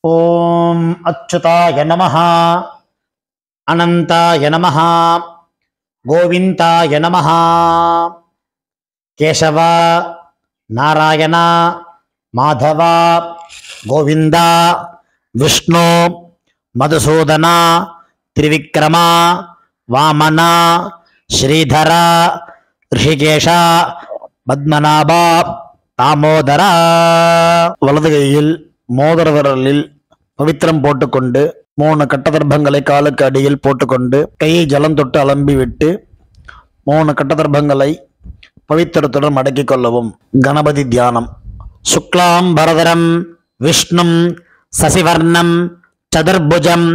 ஓம் அச்சுதாய நமஹ, அனந்தாய நமஹ, கோவிந்தாய நமஹ. கேசவ, நாராயண, மாதவ, கோவிந்தா, விஷ்ணு, மதுசூதன, திரிவிக்ரம, வாமன, ஸ்ரீதர, ரிஷிகேஷ, பத்மநாப, தாமோதர. வலது கையில் மோதிர விரலில் பவித்திரம் போட்டுக்கொண்டு 3 கட்டதர்ப்பங்களை காலுக்கு அடியில் போட்டுக்கொண்டு கையை ஜலம் தொட்டு அலம்பி விட்டு 3 கட்டதர்ப்பங்களை பவித்திரத்துடன் மடக்கிக் கொள்ளவும். கணபதி தியானம். சுக்லாம் பரதரம் விஷ்ணும் சசிவர்ணம் சதுர்புஜம்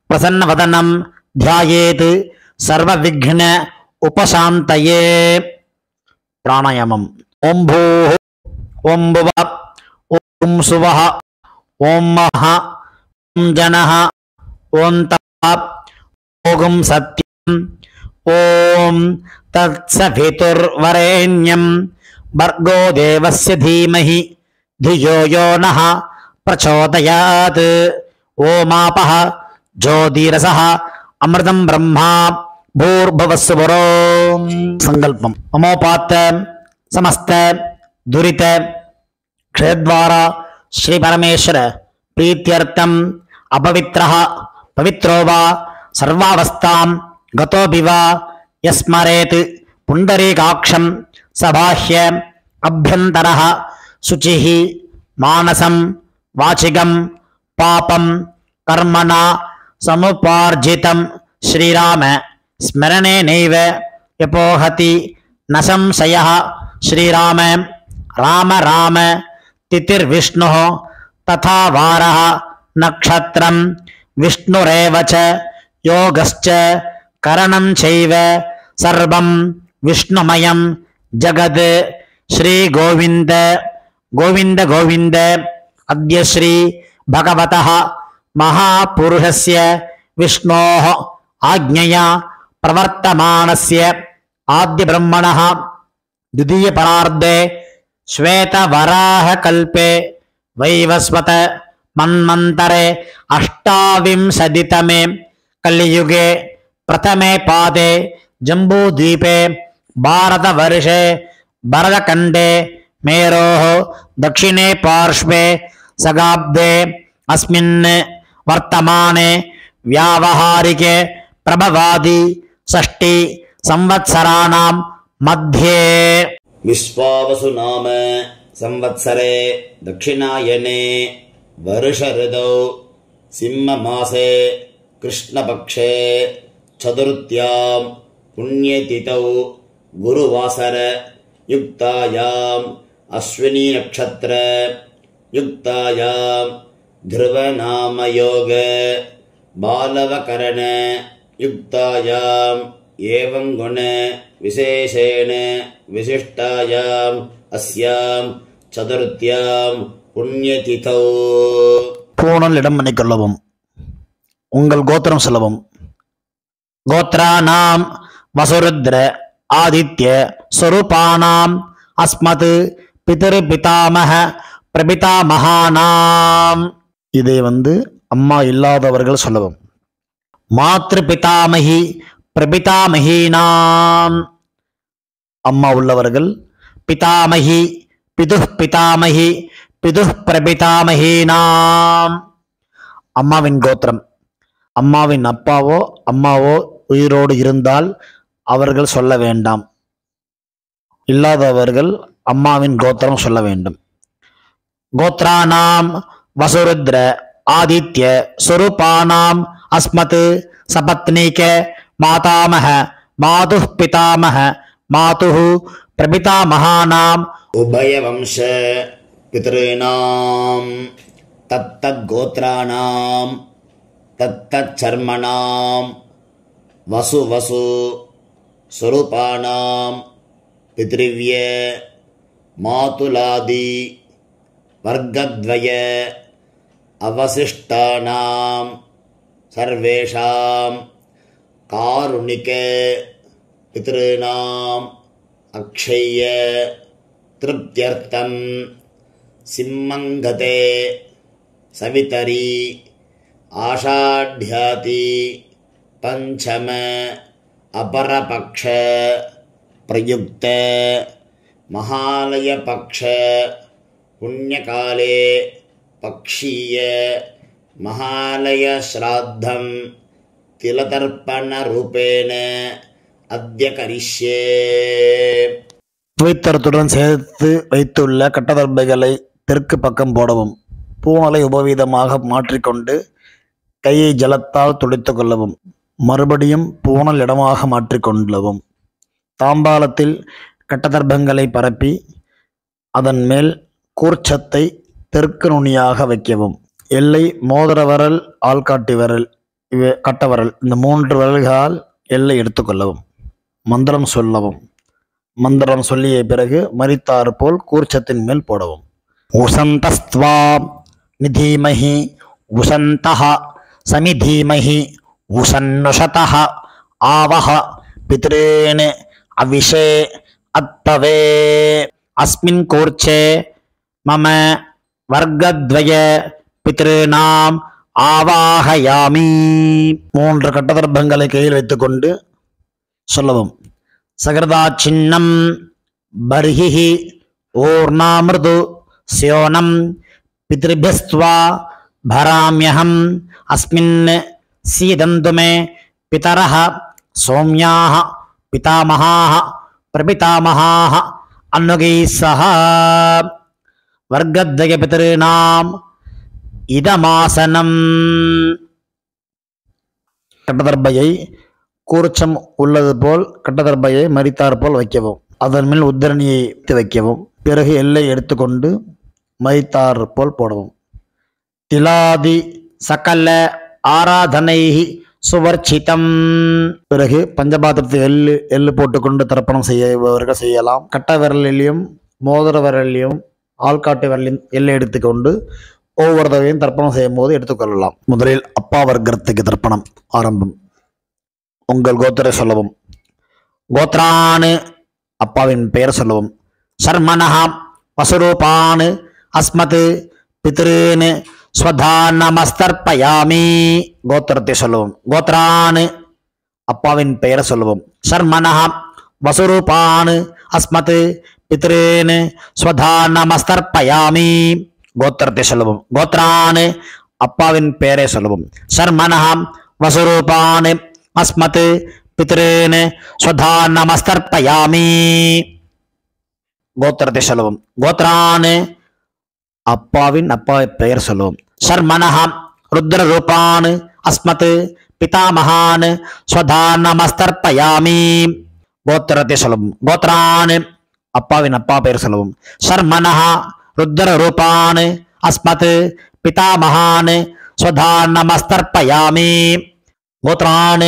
பிரசன்னவதனம் தியாயேத் சர்வ விக்ன உபசாந்தயே. பிராணாயாமம். ஓம் பூ ஓம் புவ ஓம் சுவஹ ஓம் மஹ ஓம் ஜனஹ ஓம் தப ஓம் சத்யம் ஓம் தத்சவிதுர்வரேண்யம் பர்கோ தேவஸ்ய தீமஹி धियो यो नः प्रचोदयात्. ओमापः ज्योतिरसः अमृतं ब्रह्मा भूर्भुवस्सुवरो. संकल्पम. ममोपात्त समस्त दुरित क्षेत्रद्वारा श्री परमेश्वर प्रीत्यर्थम अपवित्रः पवित्रो वा सर्वावस्थां गतोऽपि वा यस्मरेत् पुण्डरीकाक्षं सबाह्य अभ्यन्तरः शुचिः मानसं वाचिकं पापं कर्मणा समुपार्जितं श्रीराम स्मरणेनैव यपोहति न संशयः. श्रीराम राम राम तिथिर्विष्णुः तथा वारः नक्षत्रं विष्णुरेव च योगश्च करणं चैव सर्वं विष्णुमयं जगत्. श्री गोविंद गोविंद गोविंद. अद्य श्री भगवतः महापुरुषस्य विष्णोः आज्ञया प्रवर्तमानस्य आद्य ब्रह्मणः द्वितीय परार्धे श्वेतवराहकल्पे वैवस्वत मन्वन्तरे अष्टाविंशतितमे कलियुगे प्रथमे पादे जम्बूद्वीपे भारतवर्षे भरतखण्डे मेरोः दक्षिणे पार्श्वे सगाब्दे अस्मिन् वर्तमाने व्यावहारिके प्रभवादि षष्टि संवत्सराणां मध्ये विश्वावसु नाम संवत्सरे दक्षिणायने वर्ष ऋतौ सिंहमासे कृष्णपक्षे चतुर्थ्यां पुण्यतिथौ गुरुवासर युक्तायाम् अश्विनी नक्षत्र युक्तायां ध्रुवनामयोग बालवकरण युक्तायाम् एवं गुण विशेषेण विशिष्टायाम् अस्यां चतुर्थ्यां पुण्यतिथौ. பூணல் இடம் பண்ணிக்கொள்ளவும். உங்கள் கோத்திரம் சொல்லவும். கோத்ரானாம் வசுருத்ர ஆதித்ய ஸ்வரூபானாம் அஸ்மத் பிதர்பிதாமஹ பிரபிதாமஹானாம். இதை அம்மா இல்லாதவர்கள் சொல்லவும். மாத்ரு பிதாமஹி பிரபிதாமஹீனாம். அம்மா உள்ளவர்கள் பிதாமஹி பிதுஹ் பிதாமஹி பிதுஹ் பிரபிதாமஹீனாம். அம்மாவின் கோத்திரம். அம்மாவின் அப்பாவோ அம்மாவோ உயிரோடு இருந்தால் அவர்கள் சொல்ல வேண்டாம். இல்லாதவர்கள் அம்மாவின் கோத்திரம் சொல்ல வேண்டும். கோத்ரானாம் வசுருத்ர ஆதித்ய ஸ்வரூபானாம் அஸ்மத் சபத்னீக மாதாமஹ மாதுஹ் பிதாமஹ மாதுஹ் பிரபிதாமஹானாம் उभयवंश पितॄणाम् तत्तद्गोत्राणाम् तत्तच्चर्मणाम् वसु वसु स्वरूपाणाम् पितृव्य मातुलादि वर्गद्वय अवशिष्टानाम् सर्वेषाम् कारुणिक पितॄणाम् अक्षय्य तृप्त्यर्थं सिंहङ्गते सवितरी आषाढ्याति पंचम अपरपक्ष प्रयुक्त महालय पक्ष पुण्यकाले पक्षीय महालय श्राद्धं तिलतर्पण रूपेण अद्य करिष्ये. துவைத்தரத்துடன் சேர்த்து வைத்துள்ள கட்டதர்பைகளை தெற்கு பக்கம் போடவும். பூணலை உபவீதமாக மாற்றிக்கொண்டு கையை ஜலத்தால் துடைத்து கொள்ளவும். மறுபடியும் பூணல் இடமாக மாற்றிக்கொள்ளவும். தாம்பாலத்தில் கட்டதர்பங்களை பரப்பி அதன் மேல் கூர்ச்சத்தை தெற்கு நுனியாக வைக்கவும். எல்லை மோதிர விரல், ஆள்காட்டி விரல், கட்டவரல், இந்த 3 விரல்களால் எல்லை எடுத்துக்கொள்ளவும். மந்திரம் சொல்லவும். மந்திரம் சொல்லிய பிறகு மரித்தாறு போல் கூர்ச்சத்தின் மேல் போடவும். உசந்தஸ்த்வா நிதீமஹி உசந்தஹ சமிதீமஹி உசன்னுஷதஹ ஆவஹ பித்ரேன் அவிஷே அத்தவே அஸ்மின் கூர்ச்சே மம வர்க்கத்வய பித்ருநாம் ஆவாஹயாமி. 3 கட்டதர்பங்களை கையில் வைத்துக்கொண்டு சொல்லவும். சகர்தா சின்னம் பர்ஹிஹி ஓர்ணாமிருது ஸ்யோனம் பித்ருபிஸ்த்வா பராம்யஹம் அஸ்மின் சீதந்து மே பிதரஹ சௌம்யாஹ பிதாமஹாஹ பிரபிதாமஹாஹ அன்னுகைஸ்ஸஹ வர்க்கத்வய பித்ருநாம் இதமாசனம். கட்டதர்பையை கூர்ச்சம் உள்ளது போல் கட்டதர்பையை மரித்தார் போல் வைக்கவும். அதன் மேல் உத்தரணியை வைக்கவும். பிறகு எல்லை எடுத்துக்கொண்டு மரித்தார் போல் போடவும். திலாதி சகல ஆராதனை சுவர்ச்சிதம். பிறகு பஞ்சபாத்திரத்தை எள்ளு போட்டுக்கொண்டு தர்ப்பணம் செய்யவர்கள் செய்யலாம். கட்ட விரலிலையும் மோதிர விரலிலையும் ஆள்காட்டு விரலையும் எல்லை எடுத்துக்கொண்டு ஒவ்வொரு தடவையும் தர்ப்பணம் செய்யும் போது எடுத்துக்கொள்ளலாம். முதலில் அப்பா வர்க்கத்துக்கு தர்ப்பணம் ஆரம்பம். உங்கள் கோத்திரை சொல்லவும். கோத்ரானு அப்பாவின் பெயர் சொல்லவும். சர்மனஹா வசுரூபான் அஸ்மத் பித்ருன் ஸ்வதானமஸ்தர்ப்பயாமி. கோத்திரத்தை சொல்லவும். கோத்ரானு அப்பாவின் பெயர் சொல்லவும். சர்மனஹா வசுரூபான் அஸ்மத் பித்ருன் ஸ்வதானமஸ்தர்ப்பயாமி. கோத்திரத்தை சொல்லவும். கோத்ரானு அப்பாவின் பெயரை சொல்லவும். சர்மனஹா வசுரூபான் அஸ்மத் பித்ருன் ஸ்வதானமஸ்தர்ப்பயாமி. கோத்திரத்தை சொல்லவும். கோத்ரான் அப்பாவின் பெயர் சொல்லவும். சர்மனஹா ருத்ர ரூபான் அஸ்மத் பிதாமஹான் ஸ்வதானமஸ்தர்ப்பயாமி. கோத்திரத்தை சொல்லவும். கோத்ரான் அப்பாவின் பெயர் சொல்லவும். சர்மனஹா ருத்ர ரூபான் அஸ்மத் பிதாமஹான் ஸ்வதானமஸ்தர்ப்பயாமி. கோத்ரான்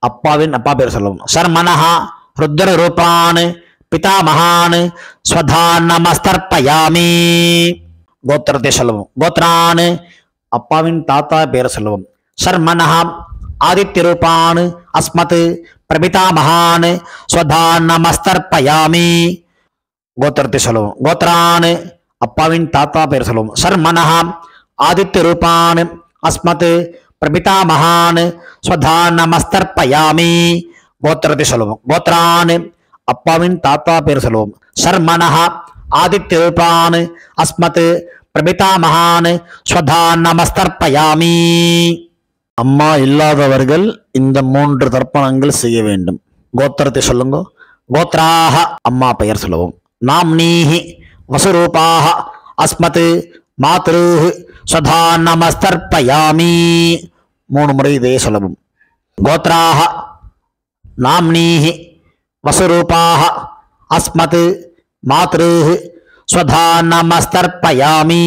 அப்பாவின் பேர் சொல்லவும். சர்மனஹா ருத்ர ரூபான் பிதாமஹான் ஸ்வதானமஸ்தர்ப்பயாமி. கோத்திரத்தை சொல்லவும். கோத்ரான் அப்பாவின் தாத்தா பேர் சொல்லவும். சர்மனஹா ஆதித்ய ரூபான் அஸ்மத் பிரபிதாமஹான் ஸ்வதானமஸ்தர்ப்பயாமி. கோத்திரத்தை சொல்லவும். கோத்ரான் அப்பாவின் தாத்தா பேர் சொல்லவும். சர்மனஹா ஆதித்ய ரூபான் அஸ்மத் பிரபிதாமஹான் ஸ்வதானமஸ்தர்ப்பயாமி. கோத்திரத்தை சொல்லவும். கோத்ரான் அப்பாவின் தாத்தா பேர் சொல்லவும். சர்மனஹா ஆதித்ய ரூபான் அஸ்மத் பிரபிதாமஹான் ஸ்வதானமஸ்தர்ப்பயாமி. அம்மா இல்லாதவர்கள் இந்த 3 தர்ப்பணங்கள் செய்ய வேண்டும். கோத்திரத்தை சொல்லுங்க. கோத்ராஹ அம்மா பெயர் சொல்லவும். நாம்னீஹி வசுரூபாஹ அஸ்மத் மாத்ருஹ் ஸ்வதானமஸ்தர்ப்பயாமி. 3 முறை இதையே சொல்லவும். கோத்ராஹ நாம்னீஹி வசுரூபாஹ அஸ்மத் மாத்ருஹ் ஸ்வதானமஸ்தர்ப்பயாமி.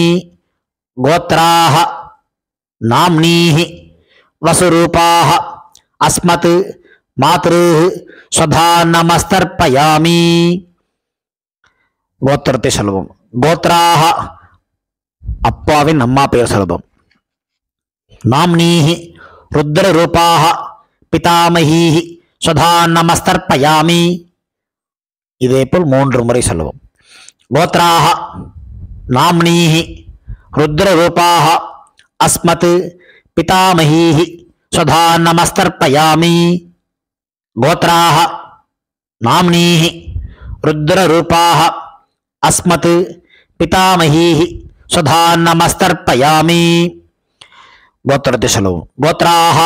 கோத்ராஹ நாம்னீஹி வசுரூபாஹ அஸ்மத் மாத்ருஹ் ஸ்வதானமஸ்தர்ப்பயாமி. கோத்திரத்தை சொல்லவும். கோத்ராஹ அப்பாவின் பெயர் சொல்லவும். நாம்னீஹி ருத்ர ரூபாஹ பிதாமஹீஹி ஸ்வதானமஸ்தர்ப்பயாமி. இதேபோல் 3 முறை சொல்லவும். கோத்ராஹ நாம்னீஹி ருத்ர ரூபாஹ अस्मत् पितामहीः स्वधा नमस्तर्पयामि। गोत्राः नाम्नीः रुद्ररूपाः अस्मत् पितामहीः स्वधा नमस्तर्पयामि। கோத்திரத்தை சொல்லுவோம். கோத்ராஹ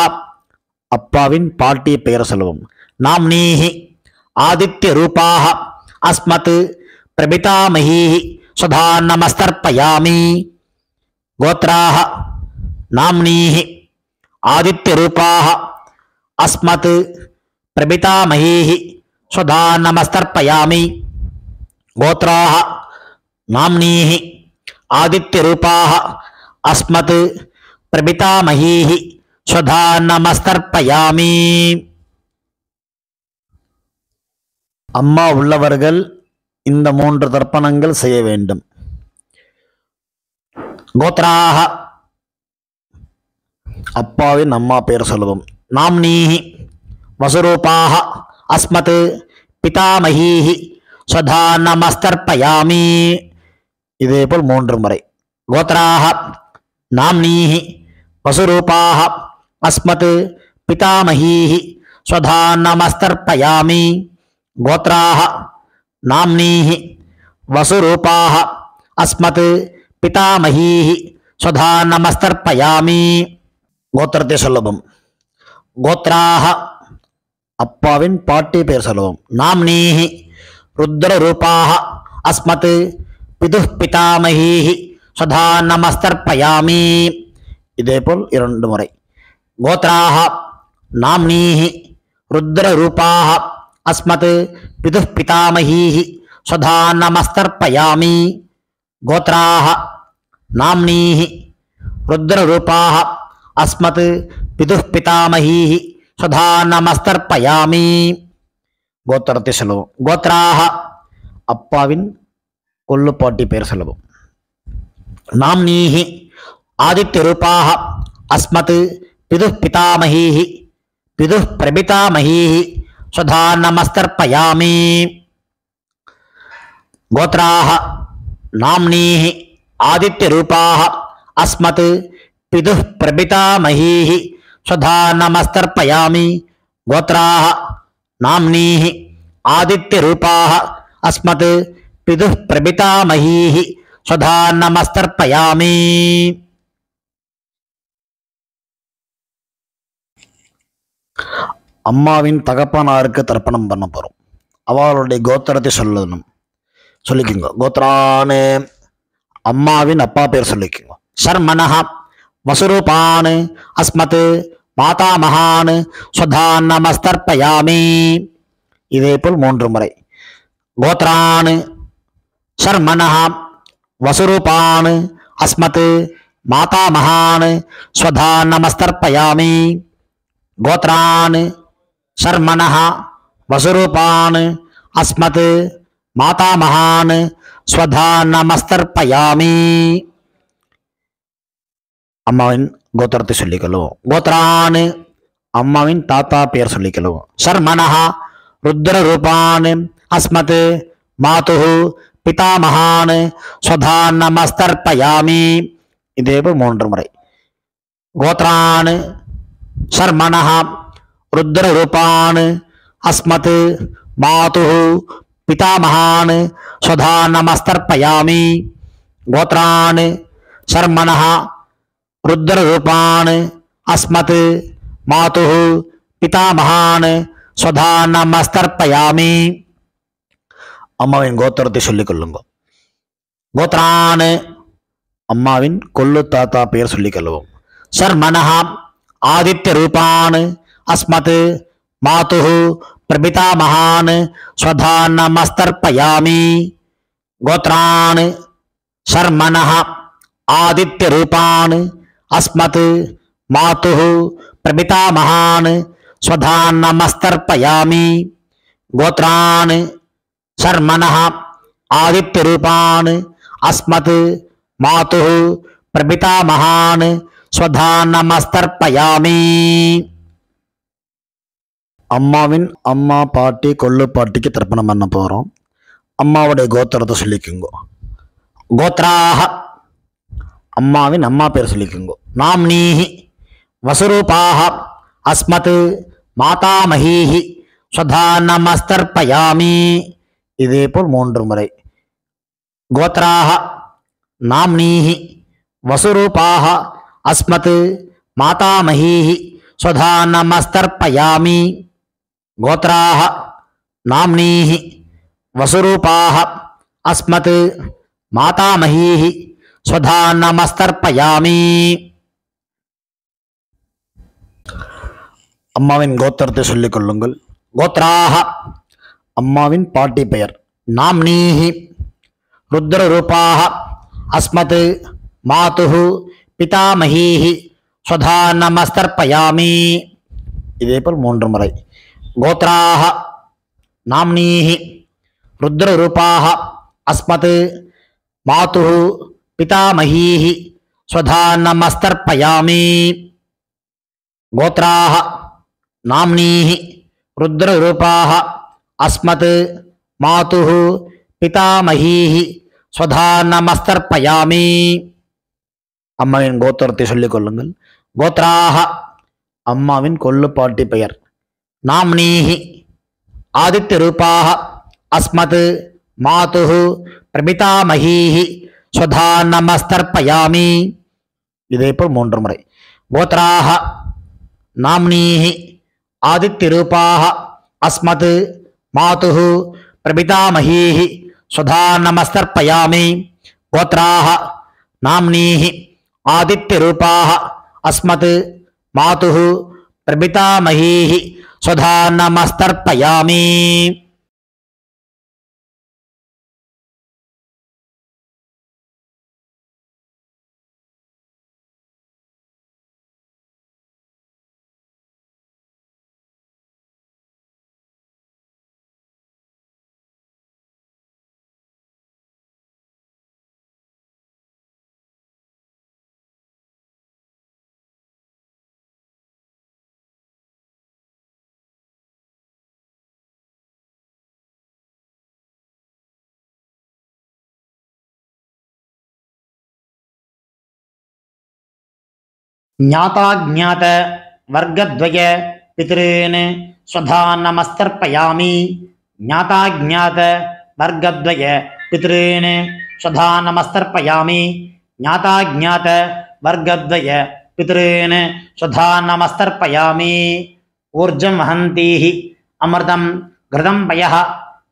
அப்பாவின் பாட்டி பெயர் சொல்லுவோம். நாம்னீஹி ஆதித்ய ரூபாஹ அஸ்மத் பிரபிதாமஹீஹி சுதா நமஸ்தர்ப்பயாமி. கோத்ராஹ நாம்னீஹி ஆதித்ய ரூபாஹ அஸ்மத் பிரபிதாமஹீஹி சுதா நமஸ்தர்ப்பயாமி. கோத்ராஹ நாம்னீஹி ஆதித்ய ரூபாஹ அஸ்மத் பிரபிதாமஹீஹி ஸ்வதா நமஸ்தர்ப்பயாமி. அம்மா உள்ளவர்கள் இந்த 3 தர்ப்பணங்கள் செய்ய வேண்டும். கோத்ராஹ அப்பாவின் அம்மா பெயர் சொல்லுவோம். நாம்னீஹி வசுரூபாஹ அஸ்மத் பிதாமஹீஹி ஸ்வதா நமஸ்தர்ப்பயாமி. இதேபோல் 3 முறை. கோத்ராஹ நாம்னீஹி வசுரூபாஹ அஸ்மத் பிதாமஹீஹி ஸ்வதா நமஸ்தர்ப்பயாமி. கோத்ராஹ நாம்னீஹி வசுரூபாஹ அஸ்மத் பிதாமஹீஹி ஸ்வதா நமஸ்தர்ப்பயாமி. கோத்திரத்தை சொல்லுவோம். கோத்ராஹ அப்பாவின் பாட்டி பெயர் சொல்லுவோம். நாம்னீஹி ருத்ரரூபாஹ அஸ்மத் பிதுः பிதாமஹீஹி ஸ்வதா நமஸ்தர்ப்பயாமி. இதேபோல் 2 முறை. கோத்ராஹ நாம்னீஹி ருத்ரரூபாஹ அஸ்மத் பிதுः பிதாமஹீஹி ஸ்வதா நமஸ்தர்ப்பயாமி. கோத்ராஹ நாம்னீஹி ருத்ரரூபாஹ அஸ்மத் பிதுः பிதாமஹீஹி ஸ்வதா நமஸ்தர்ப்பயாமி. கோத்திரத்தை சொல்லுவோம். கோத்ராஹ அப்பாவின் கொள்ளுப்பாட்டி பெயர் சொல்லுவோம். நாம்னீஹி ஆதித்ய ரூபாஹ அஸ்மத் பிதுः பிதாமஹீஹி பிதுः பிரபிதாமஹீஹி ஸ்வதா நமஸ்தர்ப்பயாமி. கோத்ராஹ நாம்னீஹி ஆதித்ய ரூபாஹ அஸ்மத் பிதுः பிரபிதாமஹீஹி ஸ்வதா நமஸ்தர்ப்பயாமி. கோத்ராஹ நாம்னீஹி ஆதித்ய ரூபாஹ அஸ்மத் பிதுः பிரபிதாமஹீஹி ஸ்வதா நமஸ்தர்ப்பயாமி. அம்மாவின் தகப்பனாருக்கு தர்ப்பணம் பண்ண போறோம். அவளுடைய கோத்திரத்தை சொல்லிக்கோங்க. கோத்ரானு அம்மாவின் அப்பா பேர் சொல்லிக்கோங்க. சர்மனஹ வசுரூபான் அஸ்மத் மாதாமகான் ஸ்வதா நமஸ்தர்ப்பயாமி. இதேபோல் 3 முறை. கோத்ரான் சர்மனஹ வசுரூபான் அஸ்மத் மாதாமகான் ஸ்வதா நமஸ்தர்ப்பயாமி. கோத்ரான் சர்மனஹ வசுரூபான் அஸ்மத் மாதாமகான் ஸ்வதா நமஸ்தர்ப்பயாமி. அம்மாவின் கோத்திரத்தை சொல்லிக்கொள்வோம். கோத்ரான் அம்மாவின் தாத்தா பெயர் சொல்லிக்கொள்வோம். சர்மனஹ ருத்ரரூபான் அஸ்மத் மாதுः பிதாமகான் ஸ்வதா நமஸ்தர்ப்பயாமி. இதேபோல் 3 முறை. கோத்ரான் சர்மனஹ ருத்ரரூபான் அஸ்மத் மாதுः பிதாமகான் ஸ்வதா நமஸ்தர்ப்பயாமி. கோத்ரான் சர்மனஹ ருத்ரரூபான் அஸ்மத் மாதுः பிதாமகான் ஸ்வதா நமஸ்தர்ப்பயாமி. அம்மாவின் கோத்திரத்தை சொல்லிக் கொள்ளுங்க. கோத்ரான் அம்மாவின் கொள்ளு தாத்தா பெயர் சொல்லிக் கொள்வோம். சர்மனஹ ஆதித்ய ரூபான் அஸ்மத் மாதுः பிரபிதாமகான் ஸ்வதா நமஸ்தர்ப்பயாமி. கோத்ரான் சர்மனஹ ஆதித்ய ரூபான் அஸ்மத் மாதுः பிரபிதாமகான் ஸ்வதா நமஸ்தர்ப்பயாமி. கோத்ரான் சர்மனஹ ஆதித்ய ரூபான் அஸ்மத் மாதுः பிரபிதாமகான் ஸ்வதா நமஸ்தர்ப்பயாமி. அம்மாவின் அம்மா பாட்டி கொள்ளு பாட்டிக்கு தர்ப்பணம் பண்ண போறோம். அம்மாவுடைய கோத்திரத்தை சொல்லிக்குங்க. கோத்ராஹ அம்மாவின் அம்மா பேர் சொல்லிக்கோங்க. நாம்னீஹி வசுரூபாஹ அஸ்மத் மாதாமஹீஹி ஸ்வதா நமஸ்தர்ப்பயாமி. இதேபோல் 3 முறை. கோத்ராஹ நாம்னீஹி வசுரூபாஹ அஸ்மத் மாதாமஹீஹி ஸ்வதா நமஸ்தர்ப்பயாமி. கோத்ராஹ நாம்னீஹி வசுரூபாஹ அஸ்மத் மாதாமஹீஹி ஸ்வதா நமஸ்தர்ப்பயாமி. அம்மாவின் கோத்திரத்தை சொல்லிக் கொள்ளுங்கள். கோத்ராஹ அம்மாவின் பாட்டி பெயர். நாம்னீஹி ருத்ரரூபாஹ அஸ்மத் மாதுஹு பிதாமஹீஹி ஸ்வதா நமஸ்தர்ப்பயாமி. இதேபோல் 3 முறை. கோத்ராஹ நாம்னீஹி ருத்ரரூபாஹ அஸ்மத் மாதுஹு பிதாமஹீஹி ஸ்வதா நமஸ்தர்ப்பயாமி. கோத்ராஹ நாம்னீஹி ருத்ரரூபாஹ அஸ்மத் மாதுஹு பிதாமஹீஹி ஸ்வதா நமஸ்தர்ப்பயாமி. அம்மாவின் கோத்திரத்தை சொல்லிக் கொள்ளுங்கள். கோத்ராஹ அம்மாவின் கொள்ளுப்பாட்டி பெயர். நாம்னீஹி ஆதித்யரூபாஹ அஸ்மத் மாதுஹு பிரபிதாமஹீஹி ஸ்வதா நமஸ்தர்ப்பயாமி. இதேபோல் 3 முறை. கோத்ராஹ நாம்னீஹி ஆதித்யரூபாஹ அஸ்மத் மாதுஹு பிரபிதாமஹீஹி ஸ்வதா நமஸ்தர்ப்பயாமி. கோத்ராஹ நாம்னீஹி ஆதித்யரூபாஹ அஸ்மத் மாதுஹு பிரபிதாமஹீஹி ஸ்வதா நமஸ்தர்ப்பயாமி. ஞாதாஜ்ஞாத வர்க்கத்வய பித்ருன் ஸ்வதா நமஸ்தர்ப்பயாமி. ஞாதாஜ்ஞாத வர்க்கத்வய பித்ருன் ஸ்வதா நமஸ்தர்ப்பயாமி. ஞாதாஜ்ஞாத வர்க்கத்வய பித்ருன் ஸ்வதா நமஸ்தர்ப்பயாமி. ஊர்ஜம் வஹந்தீஹி அமிர்தம் கிருதம் பயः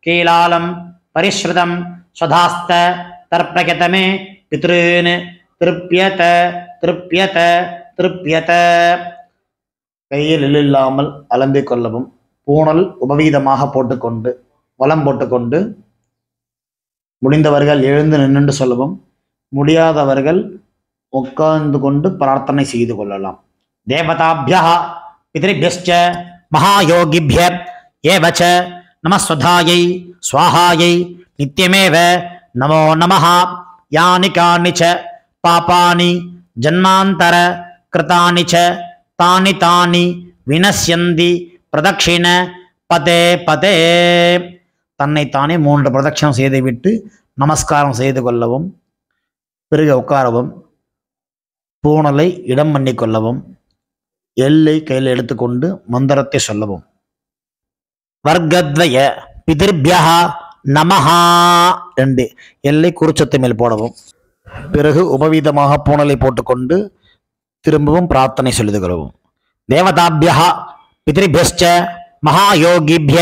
கீலாலம் பரிஸ்ருதம் ஸ்வதாஸ்த தர்ப்பயதமே பித்ருன் திருப்யத திருப்யத திருப்யத. கையில் இல்லாமல் அலம்பிக் கொள்ளவும். பூணல் உபவீதமாக போட்டுக்கொண்டு வலம் போட்டுக்கொண்டு முடிந்தவர்கள் எழுந்து நின்று சொல்லவும். முடியாதவர்கள் உட்கார்ந்து கொண்டு பிரார்த்தனை செய்து கொள்ளலாம். தேவதாபியः பித்ருभ्यश्च மகாயோகிभ्य ஏவ ச நமஸ்வதாயை ஸ்வாஹாயை நித்யமேவ நமோ நமः. யானி கானி ச பாபானி ஜன்மாந்தர கிருதானி ச தானி தானி வினஸ்யந்தி பிரதட்சிண பதே பதே. தன்னைத்தானே 3 பிரதட்சணம் செய்துவிட்டு நமஸ்காரம் செய்து கொள்ளவும். பிறகு உட்காரவும். பூணலை இடம் பண்ணி கொள்ளவும். எல்லை கையில் எடுத்துக்கொண்டு மந்திரத்தை சொல்லவும். வர்க்கத்வய பிதிர்பியः நமஹா 2 எல்லை குறிச்சத்து மேல் போடவும். பிறகு உபவீதமாக பூணலை போட்டுக்கொண்டு திரும்பவும் பிரார்த்தனை சொல்லிது கொள்ளவும். தேவதாபியः பித்ருभ्यश्च மகாயோகிभ्य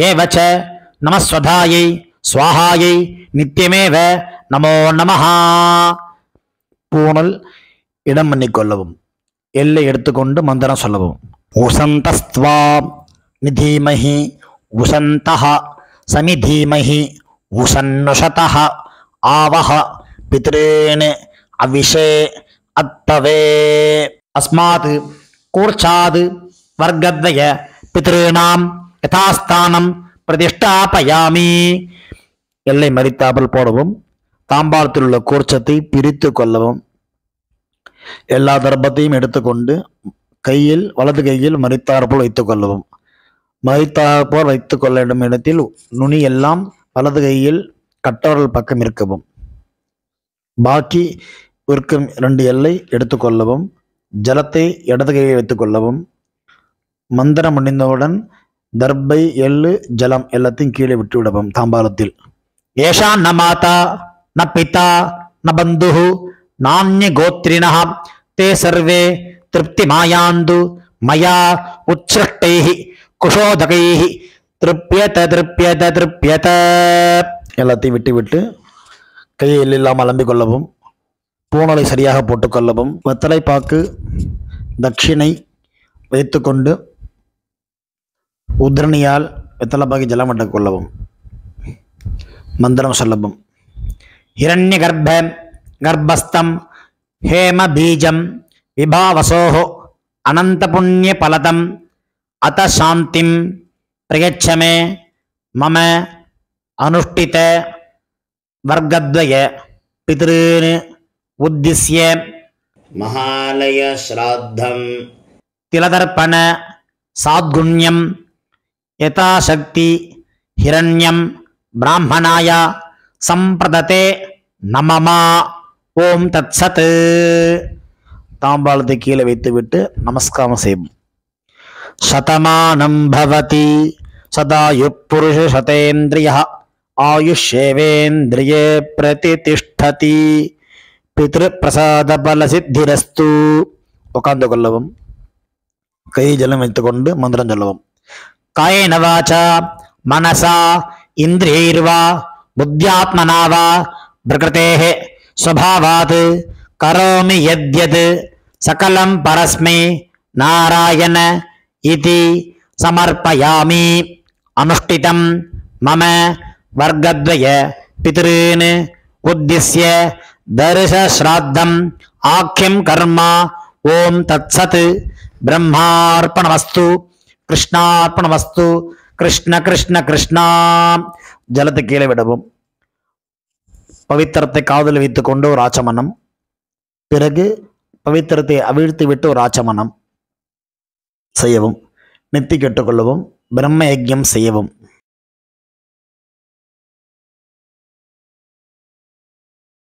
ஏவ ச நமஸ்வதாயை ஸ்வாஹாயை நித்யமேவ நமோ நமः. பூணல் இடம் பண்ணிக்கொள்ளவும். எல்லை எடுத்துக்கொண்டு மந்திரம் சொல்லவும். உசந்தஸ்த்வா நிதீமஹி உசந்தஹ சமிதீமஹி உசன்னுஷதஹ ஆவஹ பித்ருன் அவிஷே அத்தவே. அஸ்மாத் கூர்ச்சாத் வர்க்கத்வய பித்ருணாம் யதாஸ்தானம் பிரதிஷ்டாபயாமி. எல்லை மறித்தாமல் போடவும். தாம்பாளத்தில் உள்ள கூர்ச்சத்தை பிரித்து கொள்ளவும். எல்லா தர்ப்பத்தையும் எடுத்துக்கொண்டு கையில் வலது கையில் மறித்தாற்போல் வைத்துக் கொள்ளவும். மறித்தாற்போல் வைத்துக் கொள்ள வேண்டும் இடத்தில் நுனி எல்லாம் வலது கையில் கட்டவரல் பக்கம் இருக்கவும். பாக்கி இருக்கும் 2 எல்லை எடுத்துக்கொள்ளவும். ஜலத்தை இடது கையில் வைத்துக்கொள்ளவும். மந்திரம் முடிந்தவுடன் தர்பை, எள்ளு, ஜலம் எல்லாத்தையும் கீழே விட்டு விடவும் தாம்பாலத்தில். ஏஷா ந மாதா ந பிதா ந பந்து நானிய கோத்ரிண தே சர்வே திருப்தி மாயாந்து மயா உச்சிருஷ்டை குஷோதகை திருப்யத திருப்யத திருப்யத. எல்லாத்தையும் விட்டு விட்டு கையை எள்ளில்லாமல் அலம்பிக் கொள்ளவும். பூணலை சரியாக போட்டுக்கொள்ளவும். வெத்தலைப்பாக்கு தட்சிணை வைத்துக்கொண்டு உத்ரணியால் வெத்தலைப்பாக்கி ஜலம் எடுத்துக் கொள்ளவும். மந்திரம் சொல்லவும். ஹிரண்ய கர்ப்பஸ்தம் ஹேம பீஜம் விபாவசோஹோ அனந்த புண்ணிய பலதம் அத சாந்திம் பிரயச்சமே மம அனுஷ்டித வர்க்கத்வய பித்ருன் உத்திஸ்ய மகாலய ஸ்ராத்தம் திலதர்ப்பண சாத்குண்யம் யதாசக்தி ஹிரண்யம் பிராமணாய சம்பிரததே நமமா. ஓம் தத்சத். தாம்பாளத்தை கீழே வைத்துவிட்டு நமஸ்காரம் செய்வோம். சதமானம் பவதி சதாயு புருஷ சதேந்திரிய ஆயுஷேவேந்திரியே பிரதிதிஷ்டதி பித்ரு பிரசாத பல சித்திரஸ்து. உட்கார்ந்து கொள்ளவும். கை ஜலம் வைத்துக்கொண்டு மந்திரம் சொல்லவும். காயேன வாசா மனசா இந்திரியைர்வா புத்தியாத்மனா வா பிரகிருதேஹ ஸ்வபாவாத் கரோமி யத்யத் சகலம் பரஸ்மை நாராயண இதி சமர்ப்பயாமி. அனுஷ்டிதம் மம வர்க்கத்வய பித்ருன் உத்திஸ்ய தர்ஷ ஸ்ராத்தம் ஆக்கியம் கர்மா. ஓம் தத்சத். பிரம்மார்ப்பணமஸ்து. கிருஷ்ணார்ப்பணமஸ்து. கிருஷ்ண கிருஷ்ண கிருஷ்ணா. ஜலத்தை கீழே விடவும். பவித்திரத்தை காதில் வைத்துக்கொண்டு ஒரு ஆச்சமனம். பிறகு பவித்திரத்தை அவிழ்த்து விட்டு ஒரு ஆச்சமனம் செய்யவும். நெத்தி கெட்டுக்கொள்ளவும். பிரம்ம யஜ்யம் செய்யவும்.